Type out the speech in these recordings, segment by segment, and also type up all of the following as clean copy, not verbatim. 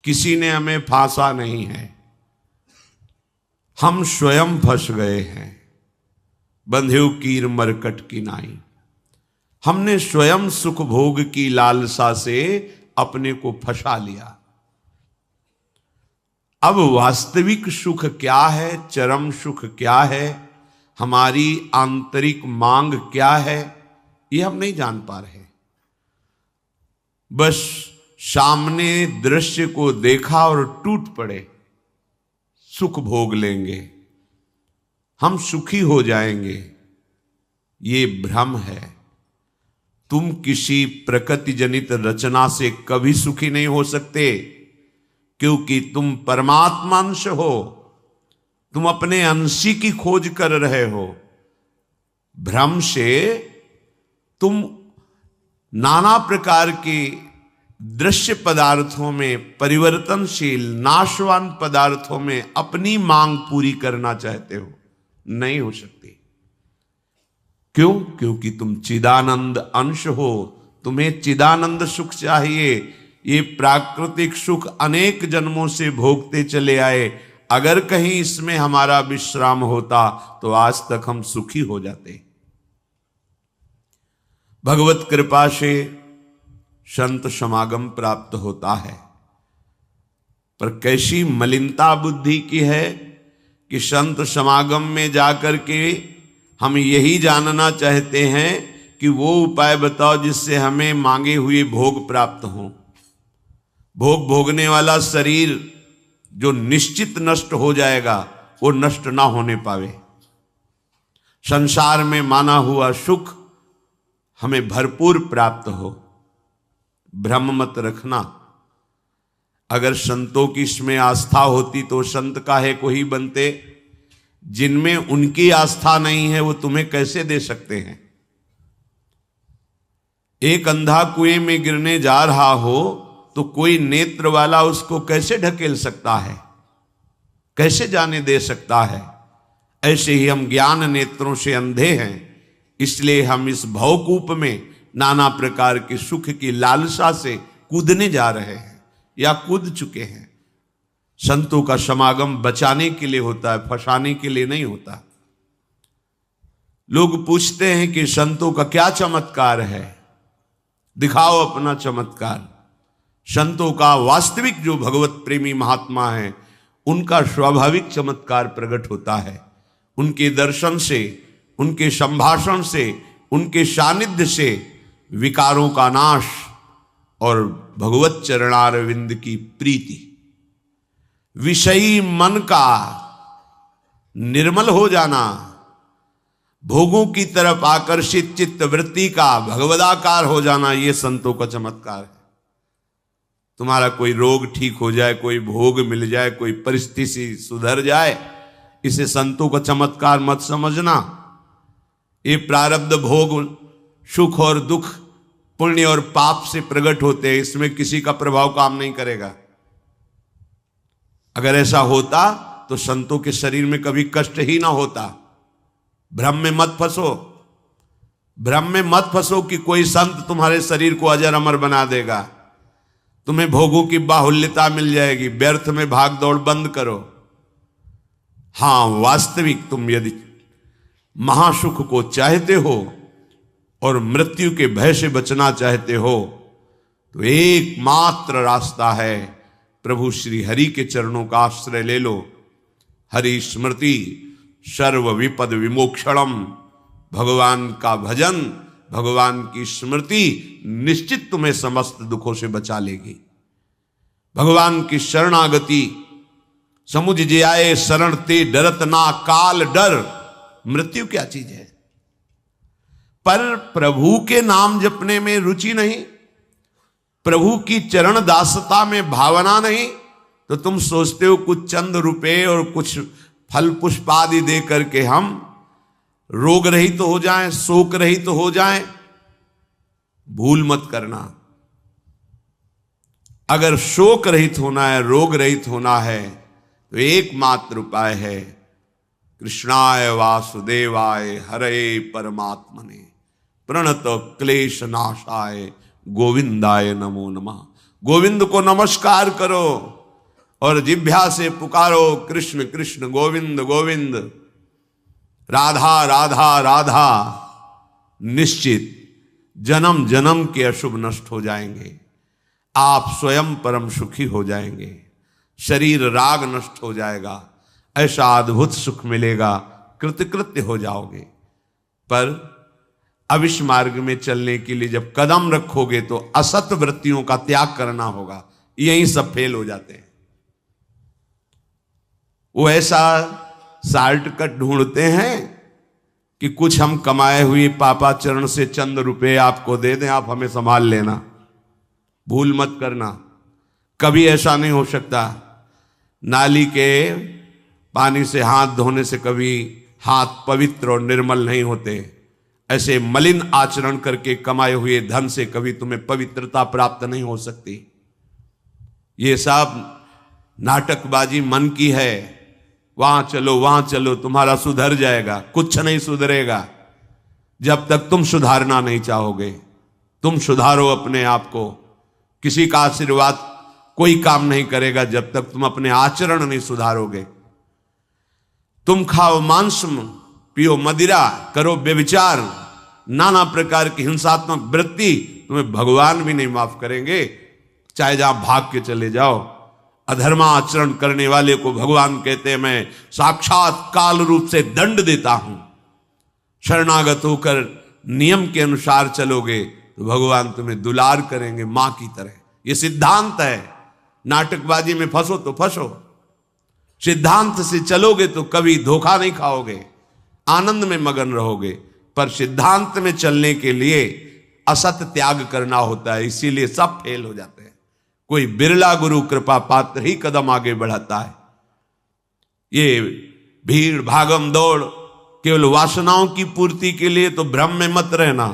किसी ने हमें फांसा नहीं है, हम स्वयं फंस गए हैं। बंधेउ कीर मरकट की नाई, हमने स्वयं सुख भोग की लालसा से अपने को फंसा लिया। अब वास्तविक सुख क्या है, चरम सुख क्या है, हमारी आंतरिक मांग क्या है, ये हम नहीं जान पा रहे। बस सामने दृश्य को देखा और टूट पड़े, सुख भोग लेंगे, हम सुखी हो जाएंगे। ये भ्रम है। तुम किसी प्रकृति जनित रचना से कभी सुखी नहीं हो सकते, क्योंकि तुम परमात्मा अंश हो, तुम अपने अंशी की खोज कर रहे हो। भ्रम से तुम नाना प्रकार के दृश्य पदार्थों में, परिवर्तनशील नाशवान पदार्थों में अपनी मांग पूरी करना चाहते हो, नहीं हो सकती। क्यों? क्योंकि तुम चिदानंद अंश हो, तुम्हें चिदानंद सुख चाहिए। ये प्राकृतिक सुख अनेक जन्मों से भोगते चले आए, अगर कहीं इसमें हमारा विश्राम होता तो आज तक हम सुखी हो जाते। भगवत कृपा से संत समागम प्राप्त होता है, पर कैसी मलिनता बुद्धि की है कि संत समागम में जाकर के हम यही जानना चाहते हैं कि वो उपाय बताओ जिससे हमें मांगे हुए भोग प्राप्त हों। भोग भोगने वाला शरीर जो निश्चित नष्ट हो जाएगा, वो नष्ट ना होने पावे। संसार में माना हुआ सुख हमें भरपूर प्राप्त हो। भ्रम मत रखना। अगर संतों की इसमें आस्था होती तो संत काहे को ही बनते। जिनमें उनकी आस्था नहीं है वो तुम्हें कैसे दे सकते हैं। एक अंधा कुएं में गिरने जा रहा हो तो कोई नेत्र वाला उसको कैसे ढकेल सकता है, कैसे जाने दे सकता है। ऐसे ही हम ज्ञान नेत्रों से अंधे हैं, इसलिए हम इस भवकूप में नाना प्रकार के सुख की लालसा से कूदने जा रहे हैं या कूद चुके हैं। संतों का समागम बचाने के लिए होता है, फंसाने के लिए नहीं होता। लोग पूछते हैं कि संतों का क्या चमत्कार है, दिखाओ अपना चमत्कार। संतों का वास्तविक जो भगवत प्रेमी महात्मा है, उनका स्वाभाविक चमत्कार प्रकट होता है। उनके दर्शन से, उनके संभाषण से, उनके सानिध्य से विकारों का नाश और भगवत चरणारविंद की प्रीति, विषयी मन का निर्मल हो जाना, भोगों की तरफ आकर्षित चित्त वृत्ति का भगवदाकार हो जाना, ये संतों का चमत्कार है। तुम्हारा कोई रोग ठीक हो जाए, कोई भोग मिल जाए, कोई परिस्थिति सुधर जाए, इसे संतों का चमत्कार मत समझना। ये प्रारब्ध भोग सुख और दुख, पुण्य और पाप से प्रकट होते हैं, इसमें किसी का प्रभाव काम नहीं करेगा। अगर ऐसा होता तो संतों के शरीर में कभी कष्ट ही ना होता। भ्रम में मत फंसो, भ्रम में मत फंसो कि कोई संत तुम्हारे शरीर को अजर अमर बना देगा, तुम्हें भोगों की बाहुल्यता मिल जाएगी। व्यर्थ में भाग दौड़ बंद करो। हां, वास्तविक तुम यदि महासुख को चाहते हो और मृत्यु के भय से बचना चाहते हो तो एकमात्र रास्ता है, प्रभु श्री हरि के चरणों का आश्रय ले लो। हरि स्मृति सर्व विपद विमोक्षणम। भगवान का भजन, भगवान की स्मृति निश्चित तुम्हें समस्त दुखों से बचा लेगी। भगवान की शरणागति, समुझ जे आए शरण ते डरत ना काल डर। मृत्यु क्या चीज है? पर प्रभु के नाम जपने में रुचि नहीं, प्रभु की चरण दासता में भावना नहीं, तो तुम सोचते हो कुछ चंद रुपए और कुछ फल पुष्प आदि दे करके हम रोग रहित तो हो जाएं, शोक रहित तो हो जाएं। भूल मत करना। अगर शोक रहित होना है, रोग रहित होना है, तो एकमात्र उपाय है कृष्णाय वासुदेवाय हरे परमात्मने प्रणत क्लेश नाशाय गोविंदाय नमो नमः। गोविंद को नमस्कार करो। और जिह्वा से पुकारो कृष्ण कृष्ण गोविंद गोविंद, राधा राधा राधा, निश्चित जन्म जन्म के अशुभ नष्ट हो जाएंगे। आप स्वयं परम सुखी हो जाएंगे, शरीर राग नष्ट हो जाएगा, ऐसा अद्भुत सुख मिलेगा, कृतकृत्य हो जाओगे। पर अब इस मार्ग में चलने के लिए जब कदम रखोगे तो असत वृत्तियों का त्याग करना होगा। यहीं सब फेल हो जाते हैं। वो ऐसा शॉर्टकट ढूंढते हैं कि कुछ हम कमाए हुए पापाचरण से चंद रुपए आपको दे दें, आप हमें संभाल लेना, भूल मत करना। कभी ऐसा नहीं हो सकता। नाली के पानी से हाथ धोने से कभी हाथ पवित्र और निर्मल नहीं होते। ऐसे मलिन आचरण करके कमाए हुए धन से कभी तुम्हें पवित्रता प्राप्त नहीं हो सकती। ये सब नाटकबाजी मन की है। वहां चलो तुम्हारा सुधर जाएगा, कुछ नहीं सुधरेगा जब तक तुम सुधारना नहीं चाहोगे। तुम सुधारो अपने आप को। किसी का आशीर्वाद कोई काम नहीं करेगा जब तक तुम अपने आचरण नहीं सुधारोगे। तुम खाओ मांस, पियो मदिरा, करो व्यभिचार, नाना प्रकार की हिंसात्मक वृत्ति, तुम्हें भगवान भी नहीं माफ करेंगे, चाहे जहां भाग के चले जाओ। अधर्मा आचरण करने वाले को भगवान कहते हैं मैं साक्षात काल रूप से दंड देता हूं। शरणागत होकर नियम के अनुसार चलोगे तो भगवान तुम्हें दुलार करेंगे मां की तरह। यह सिद्धांत है। नाटकबाजी में फंसो तो फंसो, सिद्धांत से चलोगे तो कभी धोखा नहीं खाओगे, आनंद में मगन रहोगे। पर सिद्धांत में चलने के लिए असत त्याग करना होता है, इसीलिए सब फेल हो जाते हैं। कोई बिरला गुरु कृपा पात्र ही कदम आगे बढ़ाता है। ये भीड़ भागम दौड़ केवल वासनाओं की पूर्ति के लिए तो भ्रम में मत रहना।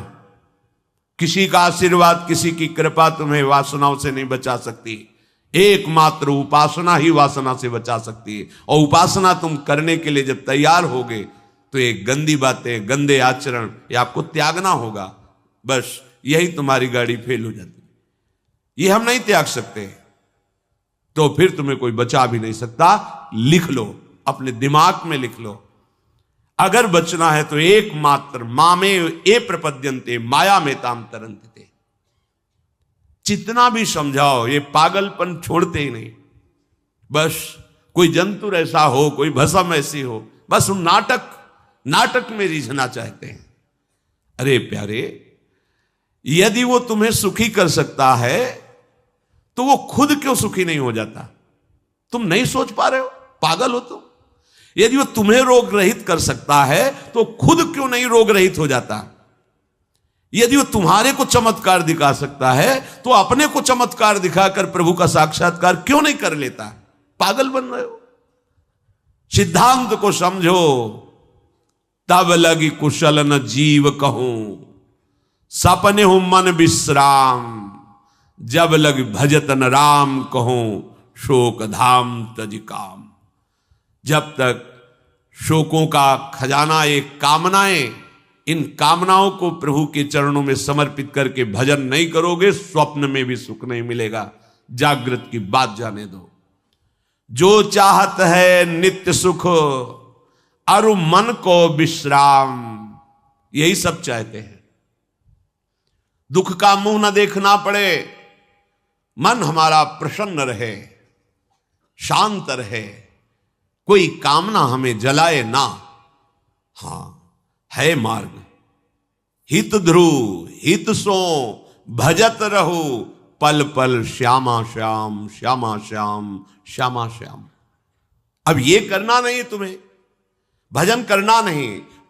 किसी का आशीर्वाद, किसी की कृपा तुम्हें वासनाओं से नहीं बचा सकती। एकमात्र उपासना ही वासना से बचा सकती है। और उपासना तुम करने के लिए जब तैयार होगे तो ये गंदी बातें, गंदे आचरण ये आपको त्यागना होगा। बस यही तुम्हारी गाड़ी फेल हो जाती। ये हम नहीं त्याग सकते तो फिर तुम्हें कोई बचा भी नहीं सकता। लिख लो, अपने दिमाग में लिख लो। अगर बचना है तो एकमात्र मामे ए प्रपद्यन्ते माया में ताम तरन्ते। जितना भी समझाओ ये पागलपन छोड़ते ही नहीं। बस कोई जंतु ऐसा हो, कोई भस्म ऐसी हो, बस उन नाटक में रीझना चाहते हैं। अरे प्यारे, यदि वो तुम्हें सुखी कर सकता है तो वो खुद क्यों सुखी नहीं हो जाता? तुम नहीं सोच पा रहे हो? पागल हो तुम। यदि वो तुम्हें रोग रहित कर सकता है तो खुद क्यों नहीं रोग रहित हो जाता? यदि वो तुम्हारे को चमत्कार दिखा सकता है तो अपने को चमत्कार दिखाकर प्रभु का साक्षात्कार क्यों नहीं कर लेता? पागल बन रहे हो। सिद्धांत को समझो। तब लगी कुशल न जीव कहूं, सपने हूं मन विश्राम, जब लग भजत न राम कहूं, शोक धाम तज काम। जब तक शोकों का खजाना एक कामनाएं, इन कामनाओं को प्रभु के चरणों में समर्पित करके भजन नहीं करोगे, स्वप्न में भी सुख नहीं मिलेगा। जागृत की बात जाने दो। जो चाहत है नित्य सुख, अरु मन को विश्राम, यही सब चाहते हैं। दुख का मुंह न देखना पड़े, मन हमारा प्रसन्न रहे, शांत रहे, कोई कामना हमें जलाए ना। हां, है मार्ग। हित ध्रुव हित सो भजत रहो, पल पल श्यामा श्याम श्यामा श्याम श्यामा श्याम। अब ये करना नहीं, तुम्हें भजन करना नहीं,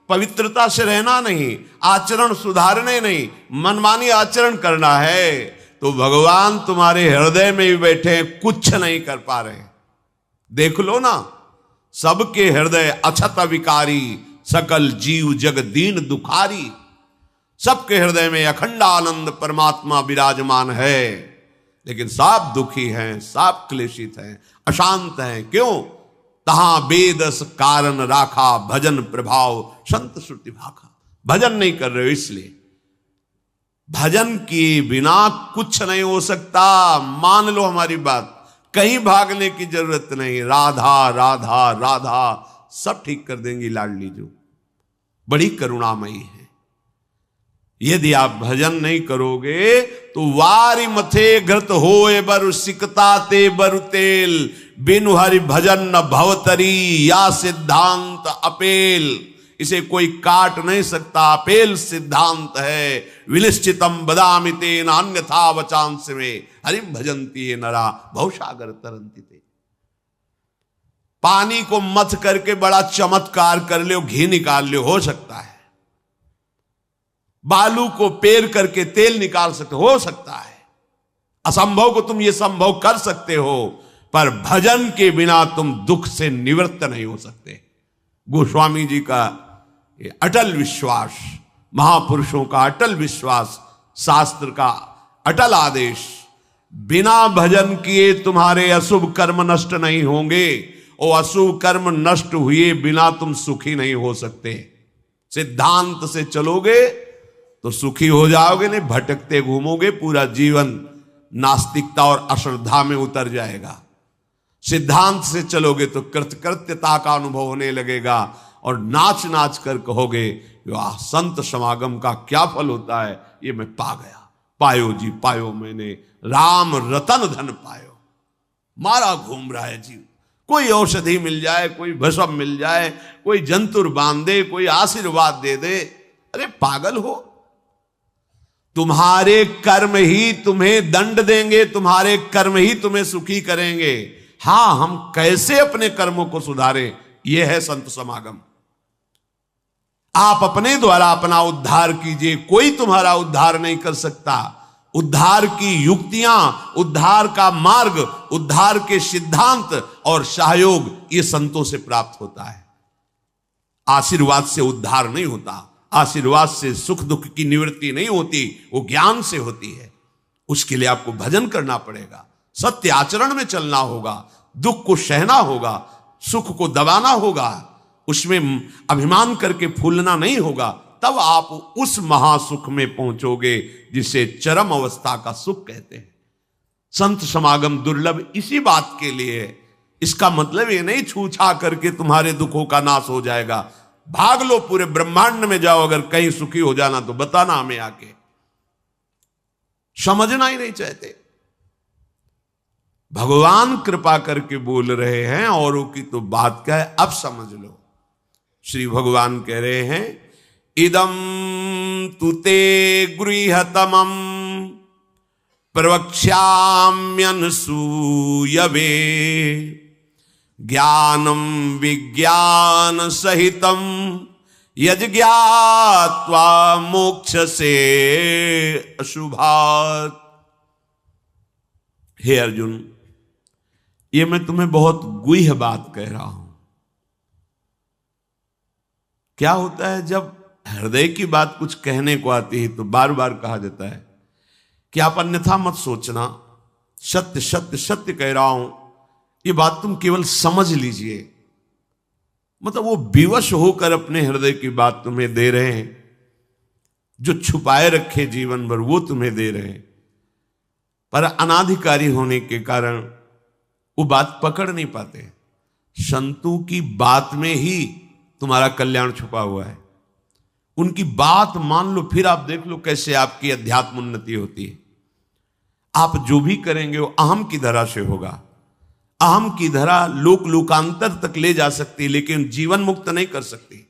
पवित्रता से रहना नहीं, आचरण सुधारने नहीं, मनमानी आचरण करना है तो भगवान तुम्हारे हृदय में भी बैठे हैं, कुछ नहीं कर पा रहे। देख लो ना, सबके हृदय अछत विकारी, सकल जीव जग दीन दुखारी। सबके हृदय में अखंड आनंद परमात्मा विराजमान है, लेकिन सब दुखी हैं, सब क्लेशित हैं, अशांत हैं। क्यों? तहां बेदस कारण राखा, भजन प्रभाव संत श्रुति भाखा। भजन नहीं कर रहे हो इसलिए। भजन किए बिना कुछ नहीं हो सकता। मान लो हमारी बात, कहीं भागने की जरूरत नहीं। राधा राधा राधा सब ठीक कर देंगी लाडली जो, बड़ी करुणामयी है। यदि आप भजन नहीं करोगे तो वारी मथे घृत होए बरु सिकता ते बरु तेल, बिनु हरि भजन न भवतरी या सिद्धांत अपेल। इसे कोई काट नहीं सकता, अपेल सिद्धांत है। विनिश्चितम बदामि तेन अन्यथा वचांस में, हरिम भजंती ये नरा भवसागर तरंती ते। पानी को मथ करके बड़ा चमत्कार कर लो, घी निकाल लो, हो सकता है। बालू को पेर करके तेल निकाल सकते हो सकता है। असंभव को तुम ये संभव कर सकते हो, पर भजन के बिना तुम दुख से निवृत्त नहीं हो सकते। गोस्वामी जी का ये अटल विश्वास, महापुरुषों का अटल विश्वास, शास्त्र का अटल आदेश, बिना भजन किए तुम्हारे अशुभ कर्म नष्ट नहीं होंगे, और अशुभ कर्म नष्ट हुए बिना तुम सुखी नहीं हो सकते। सिद्धांत से चलोगे तो सुखी हो जाओगे, नहीं भटकते घूमोगे, पूरा जीवन नास्तिकता और अश्रद्धा में उतर जाएगा। सिद्धांत से चलोगे तो कृतकृत्यता का अनुभव होने लगेगा, और नाच नाच कर कहोगे वाह संत समागम का क्या फल होता है, ये मैं पा गया। पायो जी पायो मैंने राम रतन धन पायो। मारा घूम रहा है जीव, कोई औषधि मिल जाए, कोई भस्म मिल जाए, कोई जंतुर बांध दे, कोई आशीर्वाद दे दे, अरे पागल हो। तुम्हारे कर्म ही तुम्हें दंड देंगे, तुम्हारे कर्म ही तुम्हें सुखी करेंगे। हां, हम कैसे अपने कर्मों को सुधारें, यह है संत समागम। आप अपने द्वारा अपना उद्धार कीजिए, कोई तुम्हारा उद्धार नहीं कर सकता। उद्धार की युक्तियां, उद्धार का मार्ग, उद्धार के सिद्धांत और सहयोग ये संतों से प्राप्त होता है। आशीर्वाद से उद्धार नहीं होता, आशीर्वाद से सुख दुख की निवृत्ति नहीं होती, वो ज्ञान से होती है। उसके लिए आपको भजन करना पड़ेगा, सत्य आचरण में चलना होगा, दुख को सहना होगा, सुख को दबाना होगा, उसमें अभिमान करके फूलना नहीं होगा। तब आप उस महासुख में पहुंचोगे जिसे चरम अवस्था का सुख कहते हैं। संत समागम दुर्लभ इसी बात के लिए है। इसका मतलब ये नहीं छूछा करके तुम्हारे दुखों का नाश हो जाएगा। भाग लो, पूरे ब्रह्मांड में जाओ, अगर कहीं सुखी हो जाना तो बताना हमें आके। समझना ही नहीं चाहते। भगवान कृपा करके बोल रहे हैं, औरों की तो बात क्या है, अब समझ लो। श्री भगवान कह रहे हैं इदं तुते गृहतमं प्रवक्ष्याम्यनसूयवे ज्ञानम विज्ञान सहितम यज्ञात्वा मोक्ष से अशुभात्। हे अर्जुन, ये मैं तुम्हें बहुत गुह्य बात कह रहा हूं। क्या होता है जब हृदय की बात कुछ कहने को आती है तो बार बार कहा जाता है कि आप अन्यथा मत सोचना, सत्य सत्य सत्य कह रहा हूं, ये बात तुम केवल समझ लीजिए। मतलब वो विवश होकर अपने हृदय की बात तुम्हें दे रहे हैं, जो छुपाए रखे जीवन भर वो तुम्हें दे रहे हैं, पर अनाधिकारी होने के कारण वो बात पकड़ नहीं पाते। संतों की बात में ही तुम्हारा कल्याण छुपा हुआ है। उनकी बात मान लो, फिर आप देख लो कैसे आपकी अध्यात्म उन्नति होती है। आप जो भी करेंगे वो अहम की धरा से होगा। अहम की धरा लोक लोकांतर तक ले जा सकती, लेकिन जीवन मुक्त नहीं कर सकती।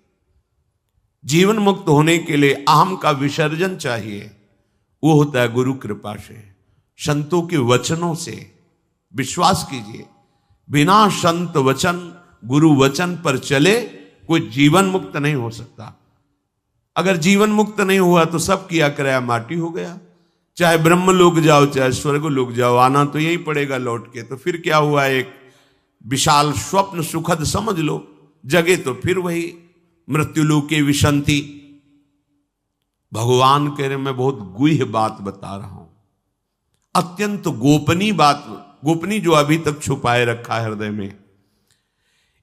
जीवन मुक्त होने के लिए अहम का विसर्जन चाहिए। वो होता है गुरु कृपा से, संतों के वचनों से। विश्वास कीजिए, बिना संत वचन गुरु वचन पर चले कोई जीवन मुक्त नहीं हो सकता। अगर जीवन मुक्त नहीं हुआ तो सब किया कराया माटी हो गया। चाहे ब्रह्म लोक जाओ चाहे स्वर्ग लोक जाओ, आना तो यही पड़ेगा लौट के। तो फिर क्या हुआ, एक विशाल स्वप्न सुखद समझ लो, जगे तो फिर वही मृत्युलोके विशंति। भगवान कह रहे मैं बहुत गुह्य बात बता रहा हूं, अत्यंत गोपनीय बात, गोपनीय जो अभी तक छुपाए रखा है हृदय में।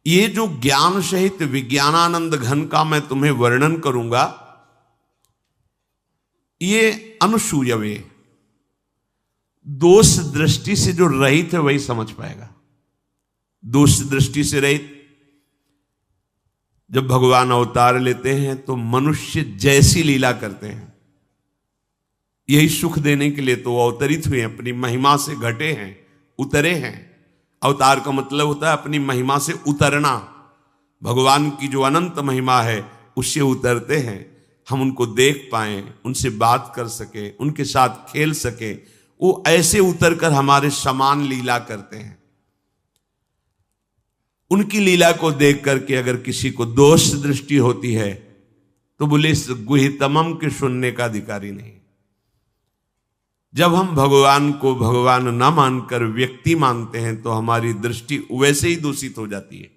ये जो ज्ञान सहित विज्ञानानंद घन का मैं तुम्हें वर्णन करूंगा, ये अनुसूयवे दोष दृष्टि से जो रहित है वही समझ पाएगा। दोष दृष्टि से रहित, जब भगवान अवतार लेते हैं तो मनुष्य जैसी लीला करते हैं। यही सुख देने के लिए तो वो अवतरित हुए, अपनी महिमा से घटे हैं, उतरे हैं। अवतार का मतलब होता है अपनी महिमा से उतरना। भगवान की जो अनंत महिमा है उससे उतरते हैं, हम उनको देख पाएं, उनसे बात कर सके, उनके साथ खेल सके। वो ऐसे उतर कर हमारे समान लीला करते हैं। उनकी लीला को देख करके अगर किसी को दोष दृष्टि होती है तो बोले इस गुहितमम के सुनने का अधिकारी नहीं। जब हम भगवान को भगवान न मानकर व्यक्ति मानते हैं तो हमारी दृष्टि वैसे ही दूषित हो जाती है।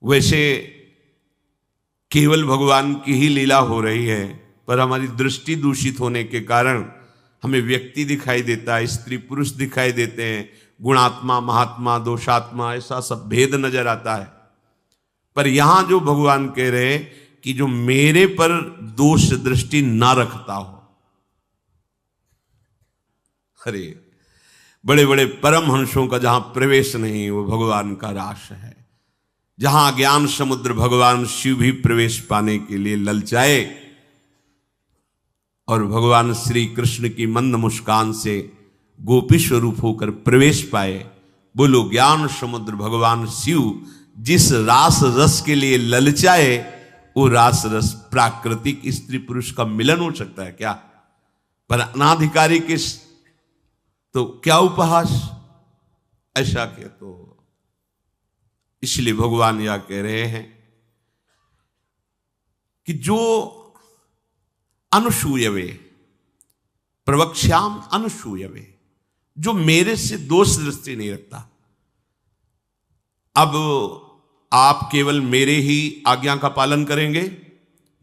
वैसे केवल भगवान की ही लीला हो रही है, पर हमारी दृष्टि दूषित होने के कारण हमें व्यक्ति दिखाई देता है, स्त्री पुरुष दिखाई देते हैं, गुणात्मा महात्मा दोषात्मा ऐसा सब भेद नजर आता है। पर यहां जो भगवान कह रहे हैं कि जो मेरे पर दोष दृष्टि ना रखता हो, अरे बड़े बड़े परमहंसों का जहां प्रवेश नहीं वो भगवान का रास है। जहां ज्ञान समुद्र भगवान शिव भी प्रवेश पाने के लिए ललचाए और भगवान श्री कृष्ण की मंद मुस्कान से गोपी स्वरूप होकर प्रवेश पाए। बोलो ज्ञान समुद्र भगवान शिव जिस रास रस के लिए ललचाए, वो रास रस प्राकृतिक स्त्री पुरुष का मिलन हो सकता है क्या? पर अनाधिकारी के तो क्या उपहास, ऐसा क्या? तो इसलिए भगवान यह कह रहे हैं कि जो अनुसूयवे प्रवक्ष्याम अनुसूयवे, जो मेरे से दोष दृष्टि नहीं रखता। अब आप केवल मेरे ही आज्ञा का पालन करेंगे,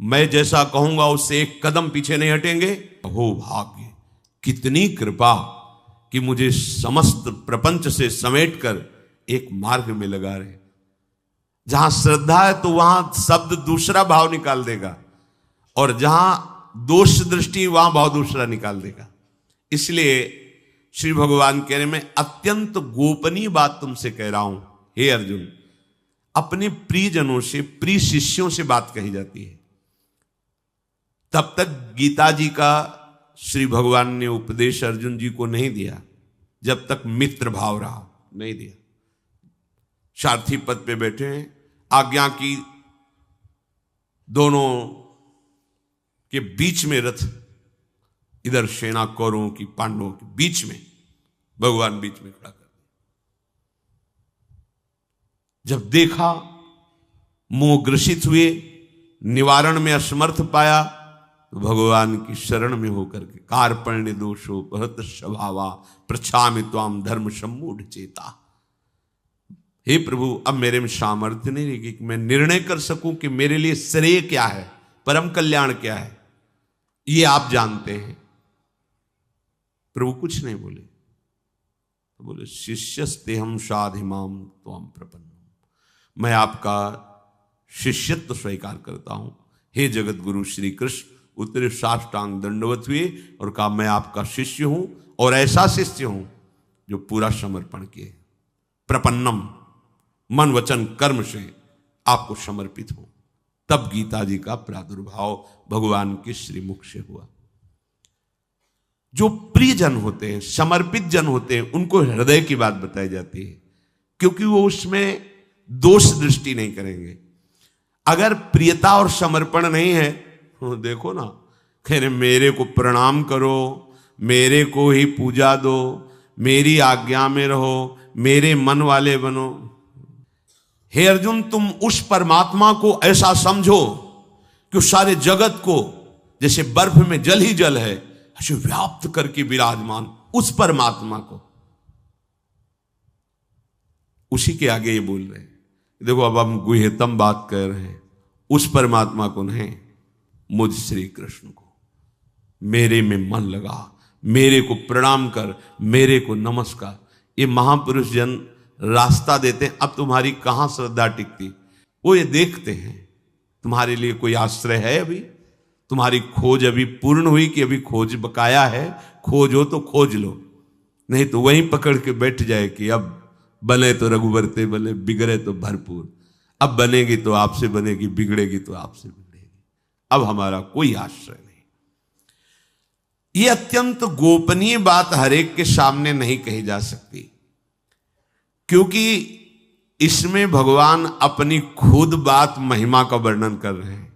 मैं जैसा कहूंगा उससे एक कदम पीछे नहीं हटेंगे। हो भाग्य, कितनी कृपा कि मुझे समस्त प्रपंच से समेटकर एक मार्ग में लगा रहे। जहां श्रद्धा है तो वहां शब्द दूसरा भाव निकाल देगा, और जहां दोष दृष्टि वहां भाव दूसरा निकाल देगा। इसलिए श्री भगवान कह रहे, मैं अत्यंत गोपनीय बात तुमसे कह रहा हूं हे अर्जुन। अपने प्रियजनों से, प्रिय शिष्यों से बात कही जाती है। तब तक गीता जी का श्री भगवान ने उपदेश अर्जुन जी को नहीं दिया जब तक मित्र भाव रहा, नहीं दिया। सारथी पद पे बैठे हैं, आज्ञा की दोनों के बीच में रथ, इधर सेना कौरवों की पांडवों के बीच में, भगवान बीच में खड़ा कर दिया। जब देखा मोह ग्रसित हुए, निवारण में असमर्थ पाया, तो भगवान की शरण में होकर के कार्पण्य दोषो परत स्वभावा प्रछामि त्वाम धर्म सम्मूढ़ चेता। हे प्रभु, अब मेरे में सामर्थ्य नहीं रहेगी कि मैं निर्णय कर सकूं कि मेरे लिए श्रेय क्या है, परम कल्याण क्या है, ये आप जानते हैं। प्रभु कुछ नहीं बोले, तो बोले शिष्यस्तेहम साधिमाम त्वाम प्रपन्नम, मैं आपका शिष्यत्व स्वीकार करता हूं। हे जगत गुरु श्री कृष्ण उतरे साष्टांग दंडवत हुए और कहा, मैं आपका शिष्य हूं, और ऐसा शिष्य हूं जो पूरा समर्पण किए, प्रपन्नम, मन वचन कर्म से आपको समर्पित हूं। तब गीता जी का प्रादुर्भाव भगवान के श्रीमुख से हुआ। जो प्रिय जन होते हैं, समर्पित जन होते हैं, उनको हृदय की बात बताई जाती है, क्योंकि वो उसमें दोष दृष्टि नहीं करेंगे। अगर प्रियता और समर्पण नहीं है, देखो ना, कह रहे मेरे को प्रणाम करो, मेरे को ही पूजा दो, मेरी आज्ञा में रहो, मेरे मन वाले बनो। हे अर्जुन, तुम उस परमात्मा को ऐसा समझो कि उस सारे जगत को जैसे बर्फ में जल ही जल है ऐसे व्याप्त करके विराजमान उस परमात्मा को, उसी के आगे ये बोल रहे हैं। देखो, अब हम गुह्यतम बात कर रहे हैं, उस परमात्मा को नहीं, मुझ श्री कृष्ण को। मेरे में मन लगा, मेरे को प्रणाम कर, मेरे को नमस्कार। ये महापुरुष जन रास्ता देते हैं। अब तुम्हारी कहां श्रद्धा टिकती, वो ये देखते हैं तुम्हारे लिए कोई आश्रय है, अभी तुम्हारी खोज अभी पूर्ण हुई कि अभी खोज बकाया है? खोज हो तो खोज लो, नहीं तो वहीं पकड़ के बैठ जाए कि अब बने तो रघुवर ते बने, बिगड़े तो भरपूर। अब बनेगी तो आपसे बनेगी, बिगड़ेगी तो आपसे बिगड़ेगी, अब हमारा कोई आश्रय नहीं। यह अत्यंत गोपनीय बात हर एक के सामने नहीं कही जा सकती, क्योंकि इसमें भगवान अपनी खुद बात महिमा का वर्णन कर रहे हैं।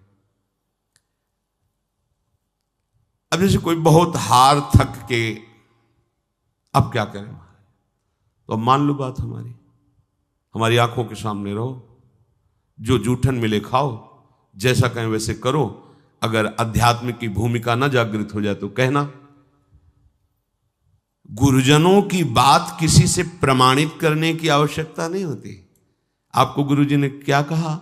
अब जैसे कोई बहुत हार थक के अब क्या करें, तो अब मान लो बात हमारी आंखों के सामने रहो, जो जूठन मिले खाओ, जैसा कहें वैसे करो। अगर अध्यात्म की भूमिका न जागृत हो जाए तो कहना। गुरुजनों की बात किसी से प्रमाणित करने की आवश्यकता नहीं होती। आपको गुरुजी ने क्या कहा,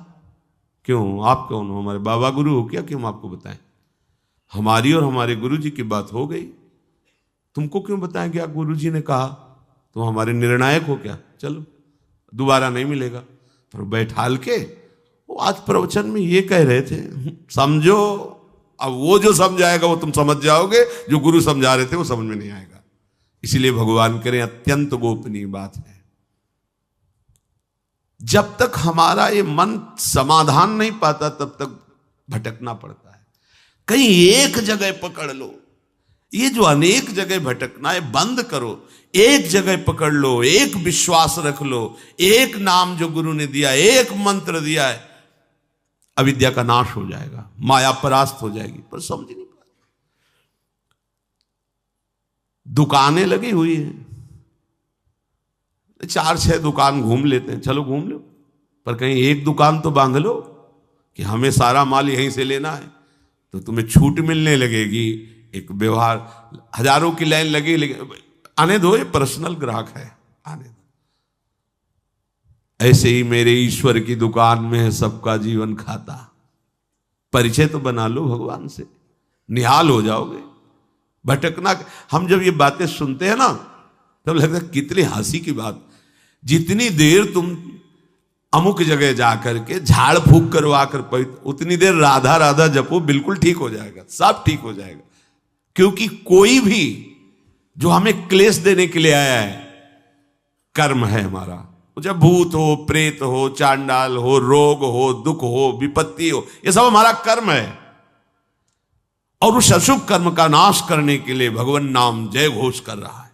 क्यों आप कौन हो, हमारे बाबा गुरु हो क्या कि हम आपको बताएं? हमारी और हमारे गुरुजी की बात हो गई, तुमको क्यों बताएं क्या गुरुजी ने कहा? तुम हमारे निर्णायक हो क्या? चलो दोबारा नहीं मिलेगा। पर बैठाल के वो आज प्रवचन में ये कह रहे थे, समझो। अब वो जो समझाएगा वो तुम समझ जाओगे, जो गुरु समझा रहे थे वो समझ में नहीं आएगा। इसीलिए भगवान करें अत्यंत गोपनीय बात है। जब तक हमारा ये मन समाधान नहीं पाता तब तक भटकना पड़ता है। कहीं एक जगह पकड़ लो, ये जो अनेक जगह भटकना है बंद करो। एक जगह पकड़ लो, एक विश्वास रख लो, एक नाम जो गुरु ने दिया, एक मंत्र दिया है, अविद्या का नाश हो जाएगा, माया परास्त हो जाएगी। पर समझ नहीं पा, दुकानें लगी हुई हैं, 4-6 दुकान घूम लेते हैं, चलो घूम लो, पर कहीं एक दुकान तो बांध लो कि हमें सारा माल यहीं से लेना है, तो तुम्हें छूट मिलने लगेगी। एक व्यवहार, हजारों की लाइन लगी, लेकिन आने दो, ये पर्सनल ग्राहक है, आने दो। ऐसे ही मेरे ईश्वर की दुकान में है सबका जीवन खाता। परिचय तो बना लो भगवान से, निहाल हो जाओगे। भटकना, हम जब ये बातें सुनते हैं ना तब लगता है कितनी हंसी की बात। जितनी देर तुम अमुक जगह जाकर के झाड़ फूक करवा कर उतनी देर राधा राधा जपो, बिल्कुल ठीक हो जाएगा, सब ठीक हो जाएगा। क्योंकि कोई भी जो हमें क्लेश देने के लिए आया है, कर्म है हमारा। जब भूत हो, प्रेत हो, चांडाल हो, रोग हो, दुख हो, विपत्ति हो, ये सब हमारा कर्म है। और उस अशुभ कर्म का नाश करने के लिए भगवान नाम जय घोष कर रहा है।